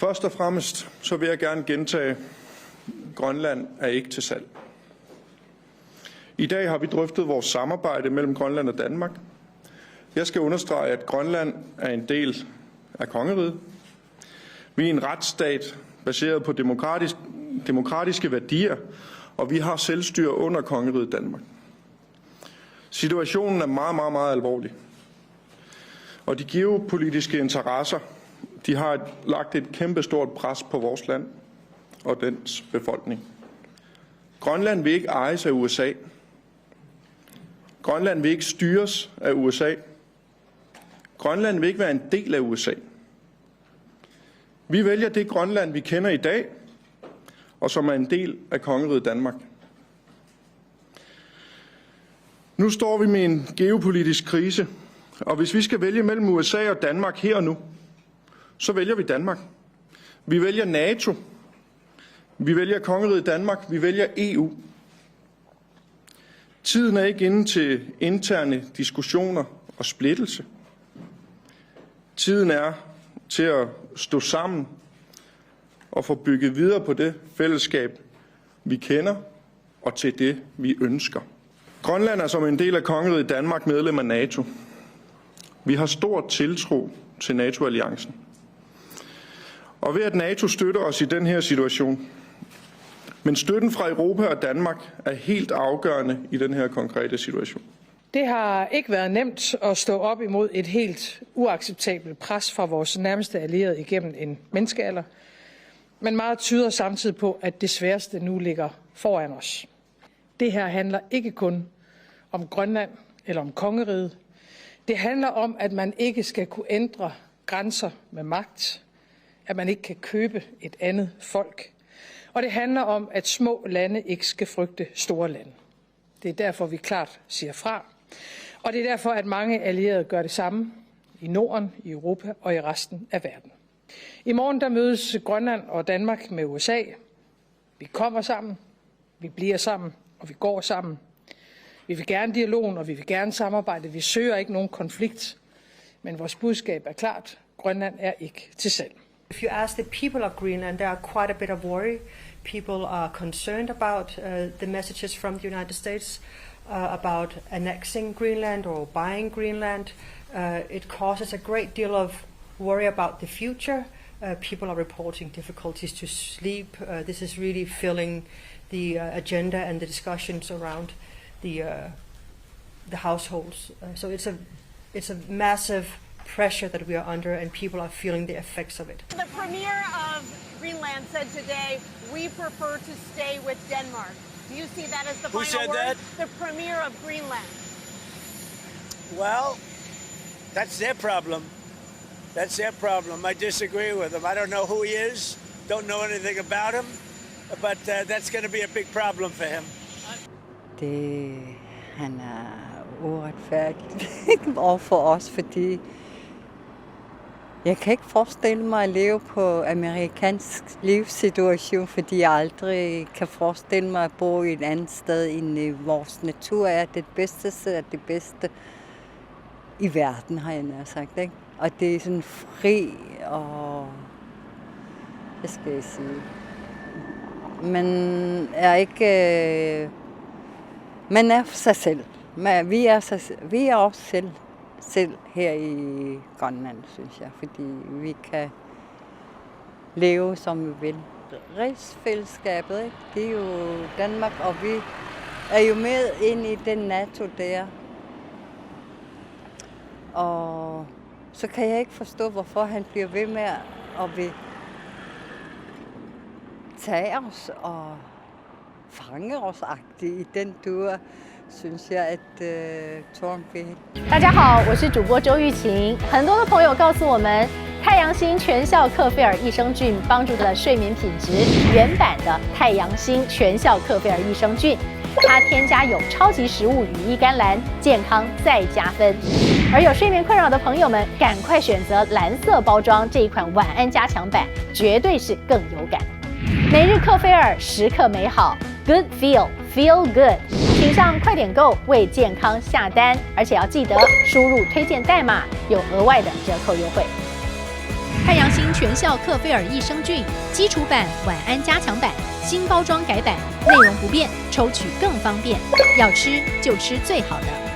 Først og fremmest så vil jeg gerne gentage, Grønland er ikke til salg. I dag har vi drøftet vores samarbejde mellem Grønland og Danmark. Jeg skal understrege, at Grønland er en del af kongeriget. Vi er en retsstat baseret på demokratiske værdier, og vi har selvstyre under kongeriget Danmark. Situationen er meget, meget, meget alvorlig. Og de geopolitiske interesser, de har lagt et kæmpestort pres på vores land og dens befolkning. Grønland vil ikke ejes af USA. Grønland vil ikke styres af USA. Grønland vil ikke være en del af USA. Vi vælger det Grønland, vi kender i dag, og som er en del af kongeriget Danmark. Nu står vi med en geopolitisk krise, og hvis vi skal vælge mellem USA og Danmark her og nu, så vælger vi Danmark. Vi vælger NATO. Vi vælger kongeriget Danmark. Vi vælger EU. Tiden er ikke inde til interne diskussioner og splittelse. Tiden er til at stå sammen og få bygget videre på det fællesskab, vi kender, og til det, vi ønsker. Grønland er som en del af kongeriget Danmark medlem af NATO. Vi har stor tiltro til NATO-alliancen. Og ved at NATO støtter os i den her situation, men støtten fra Europa og Danmark er helt afgørende i den her konkrete situation. Det har ikke været nemt at stå op imod et helt uacceptabelt pres fra vores nærmeste allierede igennem en menneskealder, men meget tyder samtidig på, at det sværeste nu ligger foran os. Det her handler ikke kun om Grønland eller om kongeriget. Det handler om, at man ikke skal kunne ændre grænser med magt, at man ikke kan købe et andet folk. Og det handler om, at små lande ikke skal frygte store lande. Det er derfor, vi klart siger fra. Og det er derfor, at mange allierede gør det samme i Norden, i Europa og i resten af verden. I morgen der mødes Grønland og Danmark med USA. Vi kommer sammen, vi bliver sammen, og vi går sammen. Vi vil gerne dialogen, og vi vil gerne samarbejde. Vi søger ikke nogen konflikt, men vores budskab er klart. Grønland er ikke til salg. If you ask the people of Greenland, there are quite a bit of worry. People are concerned about the messages from the United States about annexing Greenland or buying Greenland. It causes a great deal of worry about the future. People are reporting difficulties to sleep. This is really filling the agenda and the discussions around the households. So it's a massive pressure that we are under, and people are feeling the effects of it. The Premier of Greenland said today, we prefer to stay with Denmark. Do you see that as the Who final said word? that? The Premier of Greenland. Well, that's their problem. That's their problem. I disagree with him. I don't know who he is, don't know anything about him, but that's going to be a big problem for him. Han er uretfærdig over for os, fordi jeg kan ikke forestille mig at leve på amerikansk livssituation, fordi jeg aldrig kan forestille mig at bo i et andet sted end vores natur er det bedste sted, er det bedste i verden, har jeg nær sagt, ikke? Og det er sådan fri og, hvad skal jeg sige, man er ikke, man er for sig selv. Vi er også selv her i Grønland, synes jeg, fordi vi kan leve, som vi vil. Rigsfællesskabet, ikke? Det er jo Danmark, og vi er jo med ind i den NATO der. Og så kan jeg ikke forstå, hvorfor han bliver ved med at vil tage os og fange os-agtigt i den dur, synes jeg, at Torben vil. 大家好，我是主播周玉琴。很多的朋友告诉我们，太阳星全效克菲尔益生菌帮助了睡眠品质。原版的太阳星全效克菲尔益生菌，它添加有超级食物羽衣甘蓝，健康再加分。而有睡眠困扰的朋友们，赶快选择蓝色包装这一款晚安加强版，绝对是更有感。每日克菲尔，时刻美好 ，Good Feel Good。请上快点购为健康下单，而且要记得输入推荐代码，有额外的折扣优惠。太阳星全效克菲尔益生菌基础版、晚安加强版新包装改版，内容不变，抽取更方便。要吃就吃最好的。